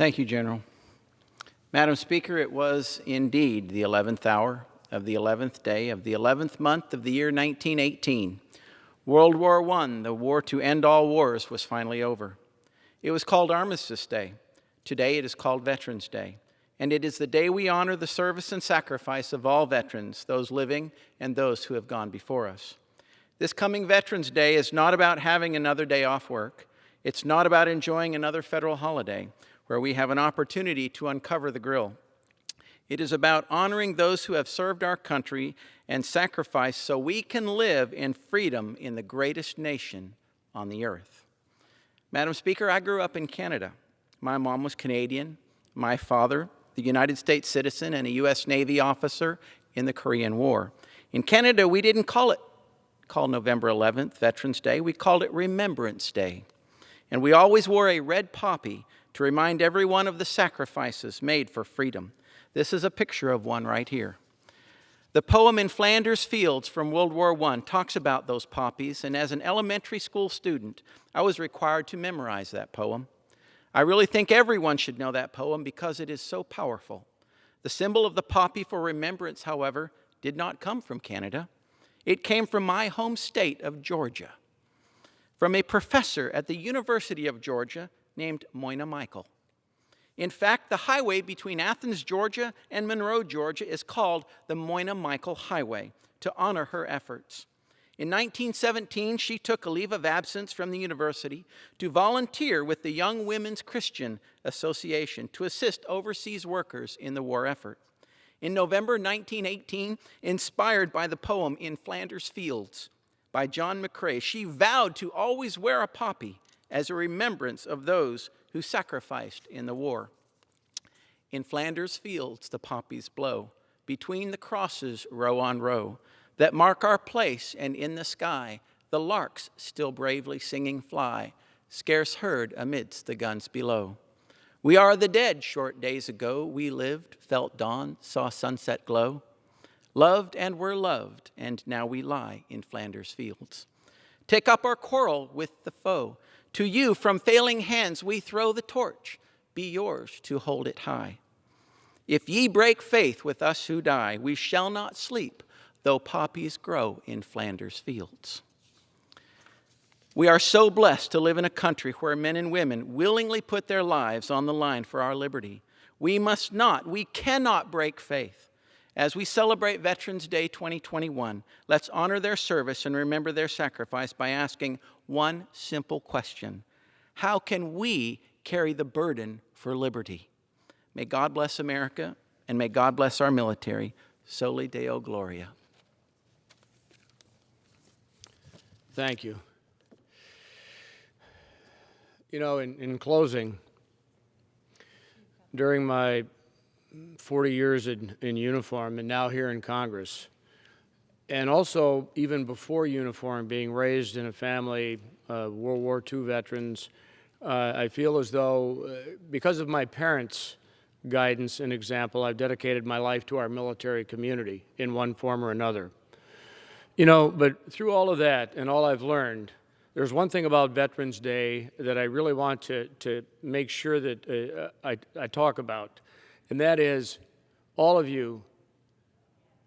Thank you, General. Madam Speaker, it was indeed the 11th hour of the 11th day of the 11th month of the year 1918. World War I, the war to end all wars, was finally over. It was called Armistice Day. Today it is called Veterans Day. And it is the day we honor the service and sacrifice of all veterans, those living and those who have gone before us. This coming Veterans Day is not about having another day off work. It's not about enjoying another federal holiday where we have an opportunity to uncover the grill. It is about honoring those who have served our country and sacrificed so we can live in freedom in the greatest nation on the earth. Madam Speaker, I grew up in Canada. My mom was Canadian. My father, the United States citizen and a U.S. Navy officer in the Korean War. In Canada, we didn't call November 11th Veterans Day. We called it Remembrance Day. And we always wore a red poppy to remind everyone of the sacrifices made for freedom. This is a picture of one right here. The poem In Flanders Fields from World War I talks about those poppies, and as an elementary school student, I was required to memorize that poem. I really think everyone should know that poem because it is so powerful. The symbol of the poppy for remembrance, however, did not come from Canada. It came from my home state of Georgia, from a professor at the University of Georgia named Moina Michael. In fact, the highway between Athens, Georgia and Monroe, Georgia is called the Moina Michael Highway to honor her efforts. In 1917, she took a leave of absence from the university to volunteer with the Young Women's Christian Association to assist overseas workers in the war effort. In November 1918, inspired by the poem In Flanders Fields by John McCrae, she vowed to always wear a poppy as a remembrance of those who sacrificed in the war. In Flanders Fields the poppies blow, between the crosses row on row, that mark our place, and in the sky the larks still bravely singing fly, scarce heard amidst the guns below. We are the dead short days ago, we lived, felt dawn, saw sunset glow, loved and were loved, and now we lie in Flanders Fields. Take up our quarrel with the foe. To you from failing hands we throw the torch, be yours to hold it high. If ye break faith with us who die, we shall not sleep, though poppies grow in Flanders Fields. We are so blessed to live in a country where men and women willingly put their lives on the line for our liberty. We cannot break faith. As we celebrate Veterans Day 2021, let's honor their service and remember their sacrifice by asking one simple question: how can we carry the burden for liberty? May God bless America, and may God bless our military. Soli Deo Gloria. Thank you. You know, in closing, during my 40 years in uniform and now here in Congress, and also even before uniform, being raised in a family of World War II veterans, I feel as though because of my parents' guidance and example, I've dedicated my life to our military community in one form or another. You know, but through all of that and all I've learned, there's one thing about Veterans Day that I really want to make sure that I talk about, and that is, all of you,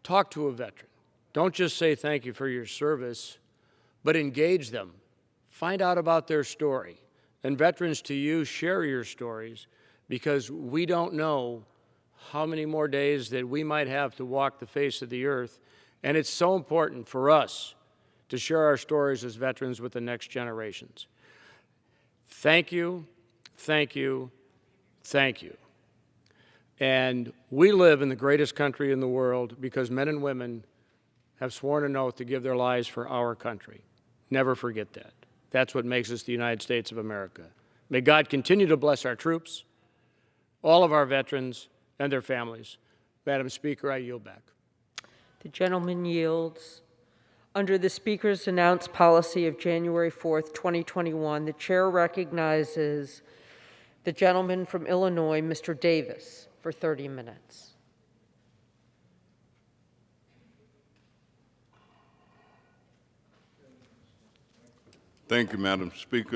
talk to a veteran. Don't just say thank you for your service, but engage them. Find out about their story. And veterans to you, share your stories, because we don't know how many more days that we might have to walk the face of the earth. And it's so important for us to share our stories as veterans with the next generations. Thank you, thank you, thank you. And we live in the greatest country in the world because men and women have sworn an oath to give their lives for our country. Never forget that. That's what makes us the United States of America. May God continue to bless our troops, all of our veterans, and their families. Madam Speaker, I yield back. The gentleman yields. Under the Speaker's announced policy of January 4th, 2021, the Chair recognizes the gentleman from Illinois, Mr. Davis, for 30 minutes. Thank you, Madam Speaker.